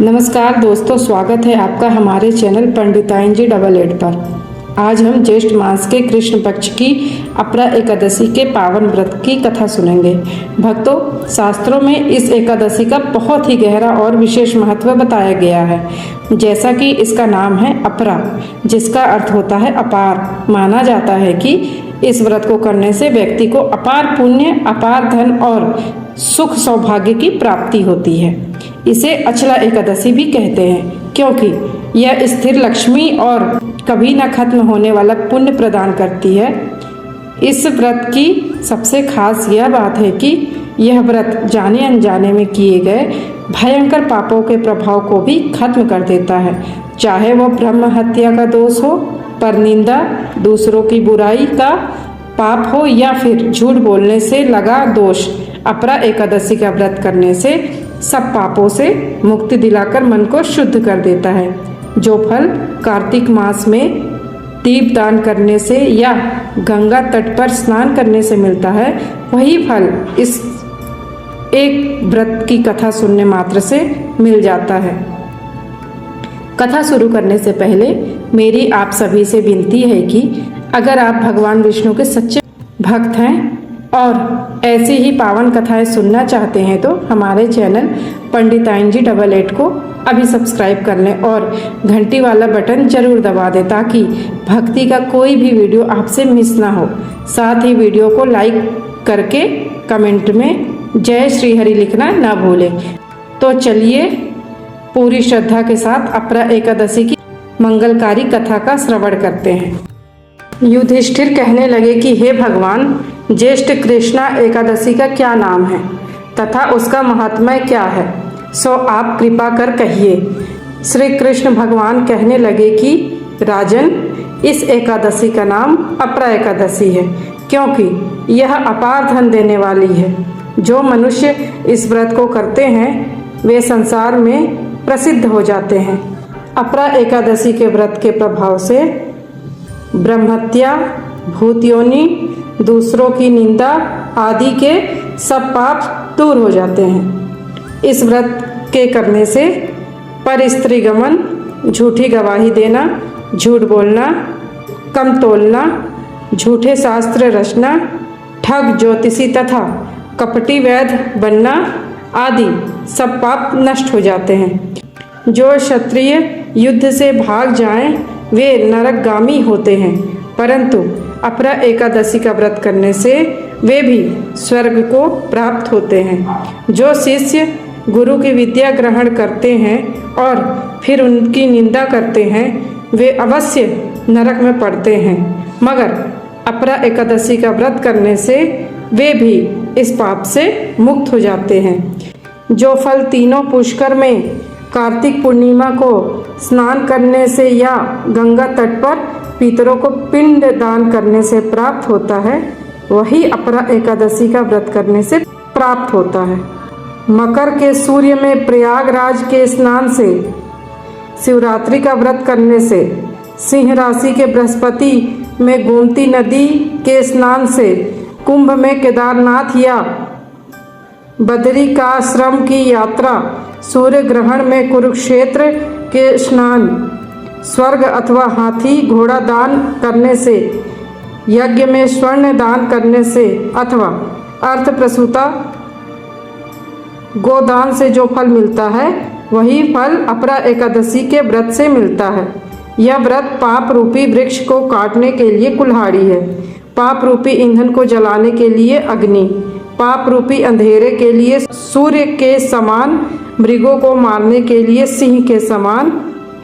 नमस्कार दोस्तों, स्वागत है आपका हमारे चैनल पंडिताइन जी 88 पर। आज हम ज्येष्ठ मास के कृष्ण पक्ष की अपरा एकादशी के पावन व्रत की कथा सुनेंगे। भक्तों, शास्त्रों में इस एकादशी का बहुत ही गहरा और विशेष महत्व बताया गया है। जैसा कि इसका नाम है अपरा, जिसका अर्थ होता है अपार। माना जाता है कि इस व्रत को करने से व्यक्ति को अपार पुण्य, अपार धन और सुख सौभाग्य की प्राप्ति होती है। इसे अचला एकादशी भी कहते हैं, क्योंकि यह स्थिर लक्ष्मी और कभी न खत्म होने वाला पुण्य प्रदान करती है। इस व्रत की सबसे खास यह बात है कि यह व्रत जाने अनजाने में किए गए भयंकर पापों के प्रभाव को भी खत्म कर देता है, चाहे वह ब्रह्म हत्या का दोष हो, परनिंदा, दूसरों की बुराई का पाप हो या फिर झूठ बोलने से लगा दोष। अपरा एकादशी का व्रत करने से सब पापों से मुक्ति दिलाकर मन को शुद्ध कर देता है। जो फल कार्तिक मास में दीप दान करने से या गंगा तट पर स्नान करने से मिलता है, वही फल इस एक व्रत की कथा सुनने मात्र से मिल जाता है। कथा शुरू करने से पहले मेरी आप सभी से विनती है कि अगर आप भगवान विष्णु के सच्चे भक्त हैं और ऐसी ही पावन कथाएं सुनना चाहते हैं तो हमारे चैनल पंडिताइन जी 88 को अभी सब्सक्राइब कर लें और घंटी वाला बटन जरूर दबा दें, ताकि भक्ति का कोई भी वीडियो आपसे मिस ना हो। साथ ही वीडियो को लाइक करके कमेंट में जय श्री हरि लिखना ना भूलें। तो चलिए पूरी श्रद्धा के साथ अपरा एकादशी की मंगलकारी कथा का श्रवण करते हैं। युधिष्ठिर कहने लगे कि हे भगवान, ज्येष्ठ कृष्णा एकादशी का क्या नाम है तथा उसका महात्म्य क्या है, सो आप कृपा कर कहिए। श्री कृष्ण भगवान कहने लगे कि राजन, इस एकादशी का नाम अपरा एकादशी है, क्योंकि यह अपार धन देने वाली है। जो मनुष्य इस व्रत को करते हैं वे संसार में प्रसिद्ध हो जाते हैं। अपरा एकादशी के व्रत के प्रभाव से ब्रह्महत्या, भूतयोनि, दूसरों की निंदा आदि के सब पाप दूर हो जाते हैं। इस व्रत के करने से पर स्त्री गमन, झूठी गवाही देना, झूठ बोलना, कम तोलना, झूठे शास्त्र रचना, ठग ज्योतिषी तथा कपटी वैद्य बनना आदि सब पाप नष्ट हो जाते हैं। जो क्षत्रिय युद्ध से भाग जाएं वे नरकगामी होते हैं, परंतु अपरा एकादशी का व्रत करने से वे भी स्वर्ग को प्राप्त होते हैं। जो शिष्य गुरु की विद्या ग्रहण करते हैं और फिर उनकी निंदा करते हैं वे अवश्य नरक में पड़ते हैं, मगर अपरा एकादशी का व्रत करने से वे भी इस पाप से मुक्त हो जाते हैं। जो फल तीनों पुष्कर में कार्तिक पूर्णिमा को स्नान करने से या गंगा तट पर पितरों को पिंड दान करने से प्राप्त होता है, वही अपरा एकादशी का व्रत करने से प्राप्त होता है। मकर के सूर्य में प्रयागराज के स्नान से, शिवरात्रि का व्रत करने से, सिंह राशि के बृहस्पति में गोमती नदी के स्नान से, कुंभ में केदारनाथ या बदरिकाश्रम की यात्रा, सूर्य ग्रहण में कुरुक्षेत्र के स्नान, स्वर्ग अथवा हाथी घोड़ा दान करने से, यज्ञ में स्वर्ण दान करने से अथवा अर्थ प्रसूता गोदान से जो फल मिलता है वही फल अपरा एकादशी के व्रत से मिलता है। यह व्रत पाप रूपी वृक्ष को काटने के लिए कुल्हाड़ी है, पाप रूपी ईंधन को जलाने के लिए अग्नि, पाप रूपी अंधेरे के लिए सूर्य के समान, मृगों को मारने के लिए सिंह के समान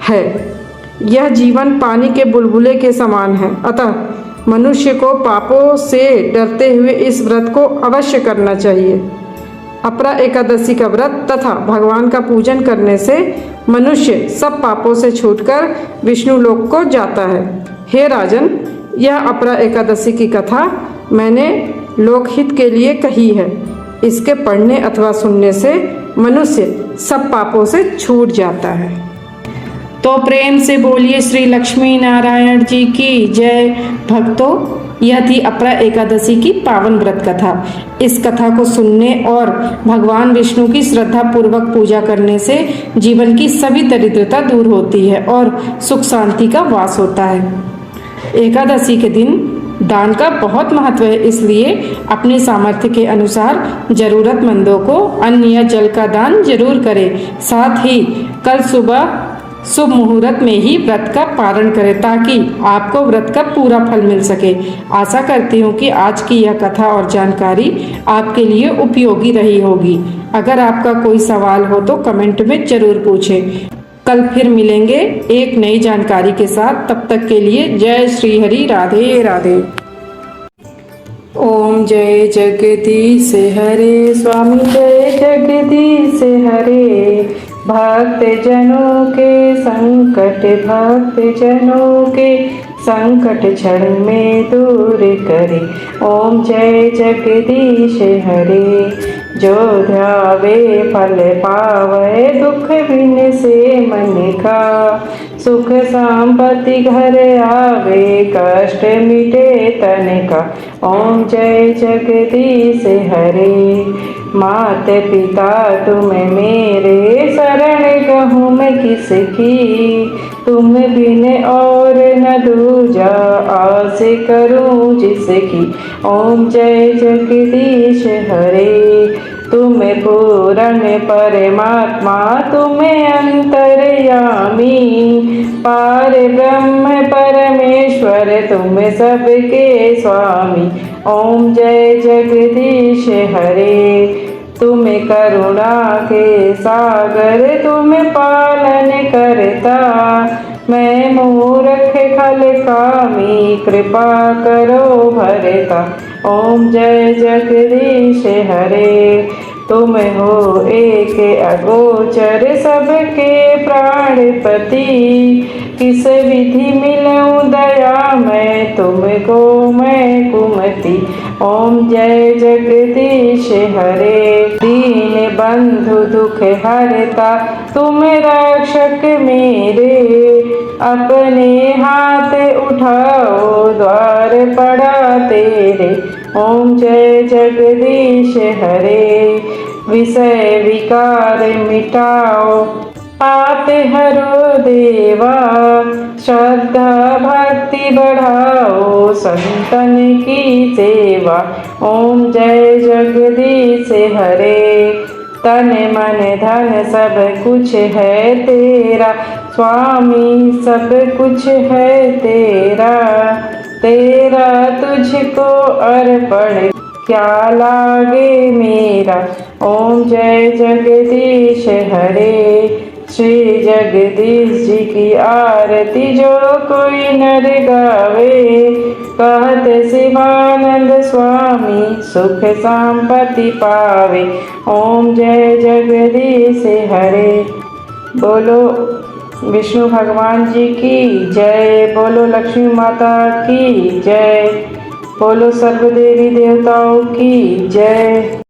है। यह जीवन पानी के बुलबुले के समान है, अतः मनुष्य को पापों से डरते हुए इस व्रत को अवश्य करना चाहिए। अपरा एकादशी का व्रत तथा भगवान का पूजन करने से मनुष्य सब पापों से छूटकर विष्णु लोक को जाता है। हे राजन, यह अपरा एकादशी की कथा मैंने लोकहित के लिए कही है। इसके पढ़ने अथवा सुनने से मनुष्य सब पापों से छूट जाता है। तो प्रेम से बोलिए श्री लक्ष्मी नारायण जी की जय। भक्तों, यह थी अपरा एकादशी की पावन व्रत कथा। इस कथा को सुनने और भगवान विष्णु की श्रद्धा पूर्वक पूजा करने से जीवन की सभी दरिद्रता दूर होती है और सुख शांति का वास होता है। एकादशी के दिन दान का बहुत महत्व है, इसलिए अपने सामर्थ्य के अनुसार जरूरतमंदों को अन्न या जल का दान जरूर करें। साथ ही कल सुबह शुभ मुहूर्त में ही व्रत का पारण करें ताकि आपको व्रत का पूरा फल मिल सके। आशा करती हूँ कि आज की यह कथा और जानकारी आपके लिए उपयोगी रही होगी। अगर आपका कोई सवाल हो तो कमेंट में जरूर पूछें। कल फिर मिलेंगे एक नई जानकारी के साथ। तब तक के लिए जय श्री हरि, राधे राधे। ओम जय जगदीश हरे स्वामी, जय जगदीश हरे। भक्त जनों के संकट, भक्त जनों के संकट क्षण में दूर करे। ओम जय जगदीश हरे। जो ध्यावे फल पावे, दुख बिन से मन का। सुख संपत्ति घर आवे, कष्ट मिटे तन का। ओम जय जगदीश हरे। मात पिता तुम मेरे, शरण कहूँ मैं किसकी। तुम बिन और न दूजा, आस करूँ जिसकी। ओम जय जगदीश हरे। तुम पूर्ण परमात्मा, तुम अंतर्यामी। पार ब्रह्म परमेश्वर, तुम सबके स्वामी। ओम जय जगदीश हरे। तुम करुणा के सागर, तुम पालन करता। मैं मूर्ख खल कामी, कृपा करो भरता। ओम जय जगदीश हरे। तुम हो एक अगोचर, सबके प्राणपति। किस विधि मिलूं दया मैं, तुमको मैं कुमति। ओम जय जगदीश हरे। दीन बंधु दुख हरता, तुम रक्षक मेरे। अपने हाथ उठाओ, द्वार पड़ा तेरे। ओम जय जगदीश हरे। विषय विकार मिटाओ, पाप हरो देवा। श्रद्धा भक्ति बढ़ाओ, संतन की सेवा। ओम जय जगदीश हरे। तन मन धन सब कुछ है तेरा, स्वामी सब कुछ है तेरा। तेरा तुझको अर्पण, क्या लागे मेरा। ओम जय जगदीश हरे। श्री जगदीश जी की आरती जो कोई नर गावे। कहत शिवानंद स्वामी, सुख संपत्ति पावे। ओम जय जगदीश हरे। बोलो विष्णु भगवान जी की जय। बोलो लक्ष्मी माता की जय। बोलो सर्व देवी देवताओं की जय।